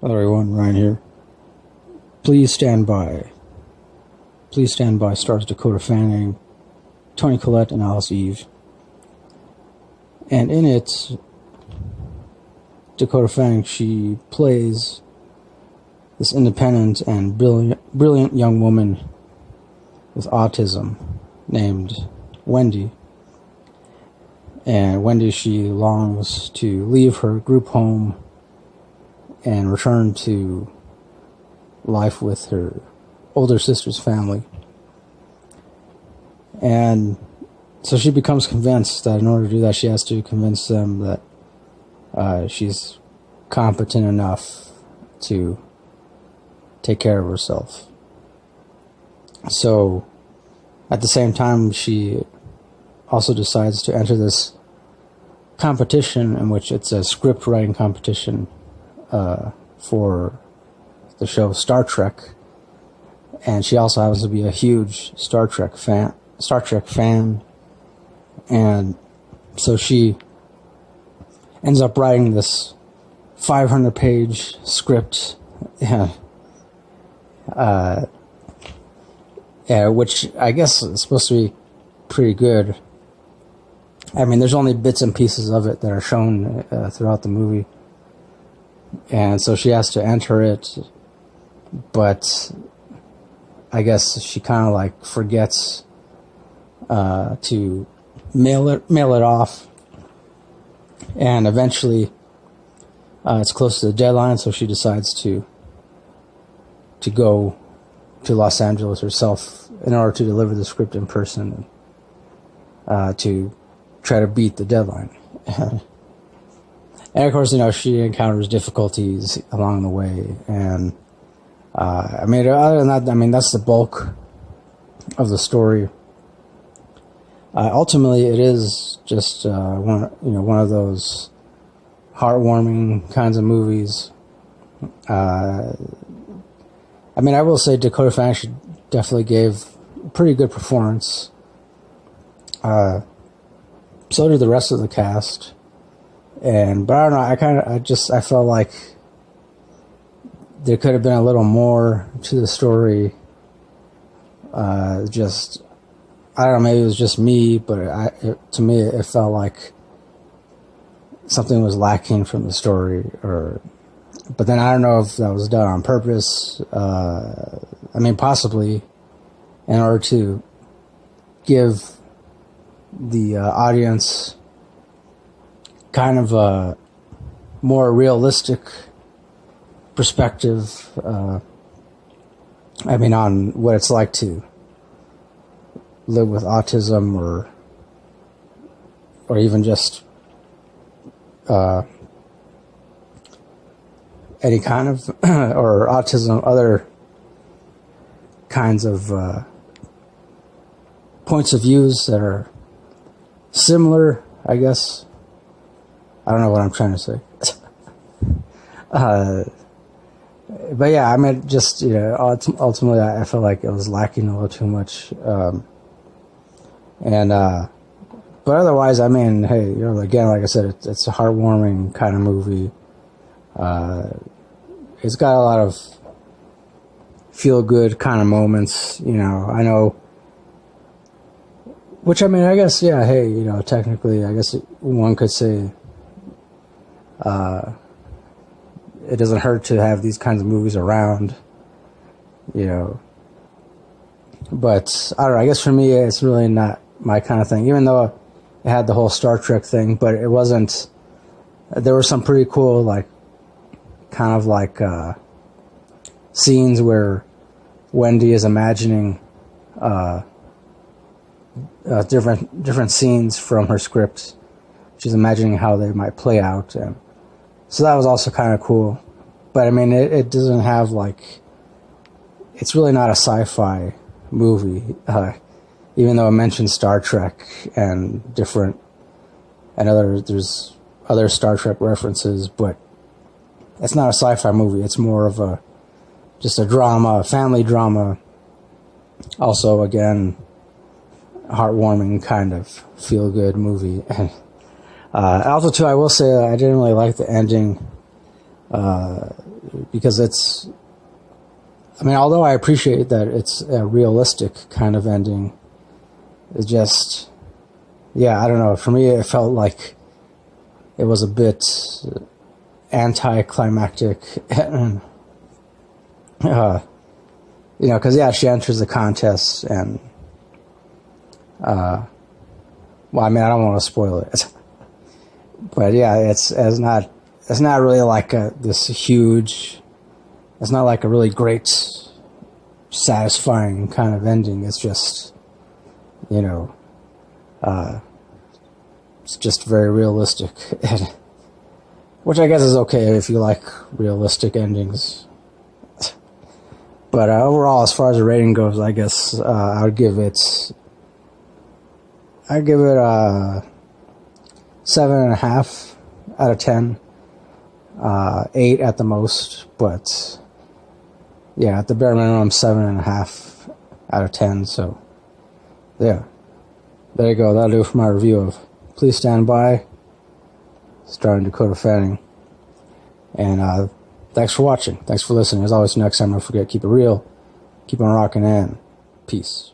Hello everyone, Ryan here. Please Stand By. Please Stand By stars Dakota Fanning, Toni Collette, and Alice Eve. And in it, Dakota Fanning, she plays this independent and brilliant young woman with autism named Wendy. And Wendy, she longs to leave her group home and return to life with her older sister's family. And so she becomes convinced that in order to do that, she has to convince them that she's competent enough to take care of herself. So at the same time, she also decides to enter this competition, in which it's a script writing competition for the show Star Trek, and she also happens to be a huge Star Trek fan, and so she ends up writing this 500-page script, which I guess is supposed to be pretty good. I mean, there's only bits and pieces of it that are shown throughout the movie. And so she has to enter it, but I guess she kind of like forgets to mail it off. And eventually, it's close to the deadline, so she decides to go to Los Angeles herself in order to deliver the script in person, to try to beat the deadline. And of course, she encounters difficulties along the way. And, other than that, that's the bulk of the story. Ultimately, it is just, one of those heartwarming kinds of movies. I will say Dakota Fanning, she definitely gave a pretty good performance. So did the rest of the cast. But I don't know, I felt like there could have been a little more to the story. I don't know, maybe it was just me, but to me it felt like something was lacking from the story. But then I don't know if that was done on purpose. Possibly in order to give the audience kind of a more realistic perspective, on what it's like to live with autism, or even just any kind of or autism, other kinds of points of views that are similar, I guess. I don't know what I'm trying to say. But yeah, ultimately I felt like it was lacking a little too much. But otherwise, hey, again, like I said, it's a heartwarming kind of movie. It's got a lot of feel-good kind of moments, I know. Which, I guess, yeah, hey, technically, I guess one could say it doesn't hurt to have these kinds of movies around, But, I don't know, I guess for me, it's really not my kind of thing, even though it had the whole Star Trek thing, but it wasn't. There were some pretty cool, scenes where Wendy is imagining different scenes from her script. She's imagining how they might play out, and so that was also kind of cool. But it doesn't have it's really not a sci-fi movie, even though it mentions Star Trek and there's other Star Trek references, but it's not a sci-fi movie. It's more of just a drama, a family drama. Also, again, heartwarming kind of feel-good movie. And also, too, I will say that I didn't really like the ending because it's, I mean, although I appreciate that it's a realistic kind of ending, it's just, yeah, I don't know. For me, it felt like it was a bit anticlimactic. You know, because, yeah, she enters the contest and, well, I mean, I don't want to spoil it. But, yeah, it's not really like this huge, it's not like a really great, satisfying kind of ending. It's just, you know, it's just very realistic. Which I guess is okay if you like realistic endings. But overall, as far as the rating goes, I guess I would give it 7.5 out of 10, 8 at the most. But yeah, at the bare minimum, 7.5 out of 10. So yeah, there you go. That'll do for my review of Please Stand By, starring Dakota Fanning. And thanks for watching. Thanks for listening. As always, next time, don't forget, keep it real, keep on rocking, and peace.